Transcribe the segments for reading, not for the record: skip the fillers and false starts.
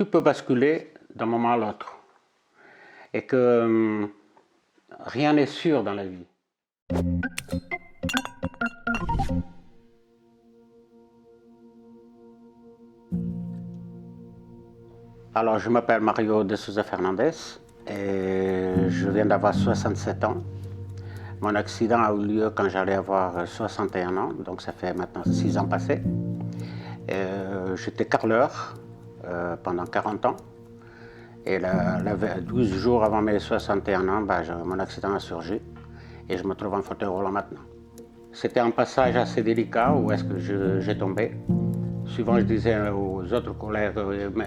tout peut basculer d'un moment à l'autre et que rien n'est sûr dans la vie. Alors, je m'appelle Mario de Souza Fernandez et je viens d'avoir 67 ans. Mon accident a eu lieu quand j'allais avoir 61 ans, donc ça fait maintenant 6 ans passés. J'étais carreleur pendant 40 ans. Et 12 jours avant mes 61 ans, mon accident a surgi et je me trouve en fauteuil roulant maintenant. C'était un passage assez délicat où est-ce que j'ai tombé. Souvent, je disais aux autres collègues,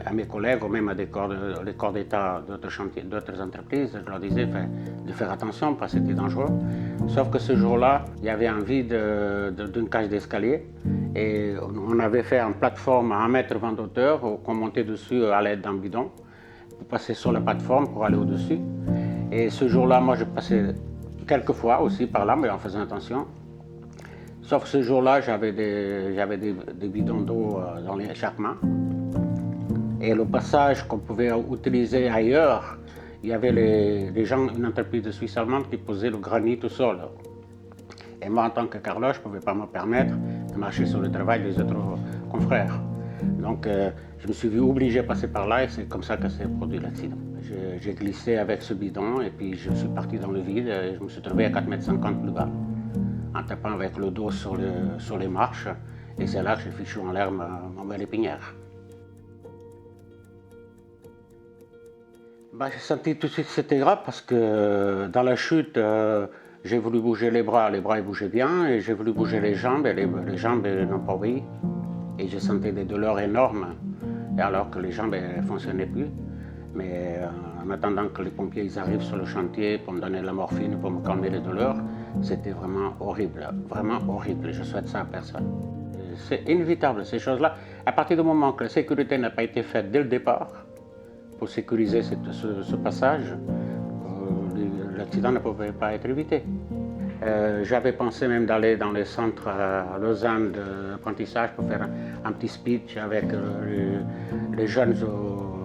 à mes collègues, ou même à des corps d'État d'autres chantiers, d'autres entreprises, je leur disais de faire attention parce que c'était dangereux. Sauf que ce jour-là, il y avait un vide d'une cage d'escalier et on avait fait une plateforme à 1,20 m d'auteur qu'on montait dessus à l'aide d'un bidon pour passer sur la plateforme pour aller au-dessus. Et ce jour-là, moi, je passais quelques fois aussi par là, mais en faisant attention. Sauf que ce jour-là, j'avais des bidons d'eau dans l'échappement. Et le passage qu'on pouvait utiliser ailleurs, il y avait les gens, une entreprise de Suisse allemande qui posait le granit au sol. Et moi, en tant que carreleur, je ne pouvais pas me permettre de marcher sur le travail des autres confrères. Donc, je me suis vu obligé de passer par là et c'est comme ça que s'est produit l'accident. J'ai glissé avec ce bidon et puis je suis parti dans le vide et je me suis trouvé à 4,50 m plus bas, en tapant avec le dos sur les marches, et c'est là que j'ai fichu en l'air ma belle épinière. J'ai senti tout de suite que c'était grave parce que dans la chute, j'ai voulu bouger les bras ils bougeaient bien, et j'ai voulu bouger les jambes, et les jambes n'ont pas obéi. Et j'ai senti des douleurs énormes, alors que les jambes ne fonctionnaient plus. Mais en attendant que les pompiers arrivent sur le chantier pour me donner de la morphine, pour me calmer les douleurs, c'était vraiment horrible, vraiment horrible. Je souhaite ça à personne. C'est inévitable, ces choses-là. À partir du moment que la sécurité n'a pas été faite dès le départ, pour sécuriser ce passage, l'accident ne pouvait pas être évité. J'avais pensé même d'aller dans les centres à Lausanne d'apprentissage pour faire un petit speech avec les jeunes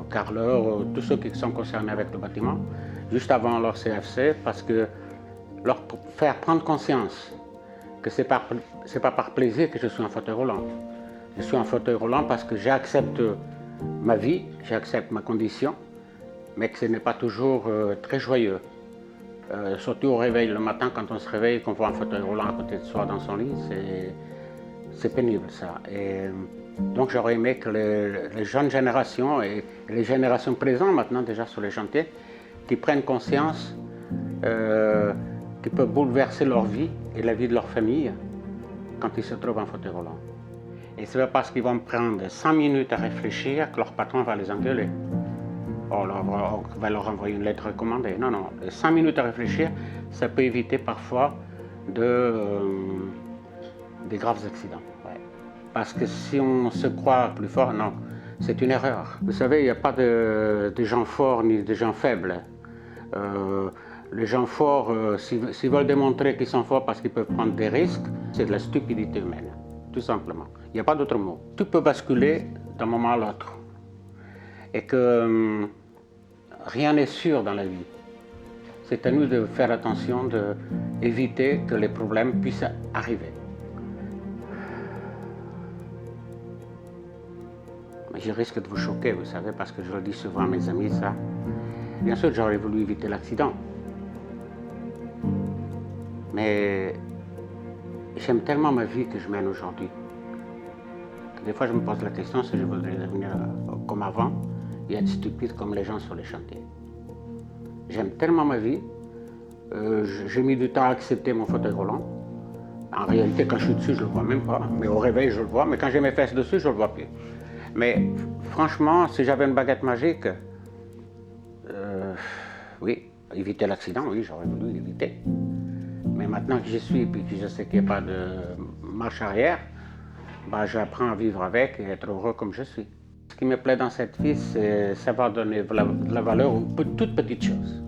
carreleurs, tous ceux qui sont concernés avec le bâtiment, juste avant leur CFC, parce que leur faire prendre conscience que ce n'est pas par plaisir que je suis en fauteuil roulant. Je suis en fauteuil roulant parce que j'accepte ma vie, j'accepte ma condition, mais que ce n'est pas toujours très joyeux. Surtout au réveil le matin, quand on se réveille et qu'on voit un fauteuil roulant à côté de soi dans son lit, c'est pénible ça. Et donc j'aurais aimé que les jeunes générations et les générations présentes maintenant déjà sur les chantiers, qui prennent conscience qu'ils peuvent bouleverser leur vie et la vie de leur famille quand ils se trouvent en fauteuil roulant. Et ce n'est pas parce qu'ils vont prendre 5 minutes à réfléchir que leur patron va les engueuler. On va leur envoyer une lettre recommandée. Non, non. 5 minutes à réfléchir, ça peut éviter parfois des graves accidents. Ouais. Parce que si on se croit plus fort, non, c'est une erreur. Vous savez, il n'y a pas de gens forts ni de gens faibles. Les gens forts, s'ils veulent démontrer qu'ils sont forts parce qu'ils peuvent prendre des risques, c'est de la stupidité humaine, tout simplement. Il n'y a pas d'autre mot. Tout peut basculer d'un moment à l'autre. Et que rien n'est sûr dans la vie. C'est à nous de faire attention, d'éviter que les problèmes puissent arriver. Mais je risque de vous choquer, vous savez, parce que je le dis souvent à mes amis, ça. Bien sûr, j'aurais voulu éviter l'accident. Mais j'aime tellement ma vie que je mène aujourd'hui. Des fois, je me pose la question si je voudrais devenir comme avant et être stupide comme les gens sur les chantiers. J'aime tellement ma vie, j'ai mis du temps à accepter mon fauteuil roulant. En réalité, quand je suis dessus, je ne le vois même pas, mais au réveil, je le vois, mais quand j'ai mes fesses dessus, je ne le vois plus. Mais franchement, si j'avais une baguette magique, oui, éviter l'accident, oui, j'aurais voulu l'éviter. Mais maintenant que j'y suis et que je sais qu'il n'y a pas de marche arrière, j'apprends à vivre avec et être heureux comme je suis. Ce qui me plaît dans cette vie, c'est savoir donner de la valeur aux toutes petites choses.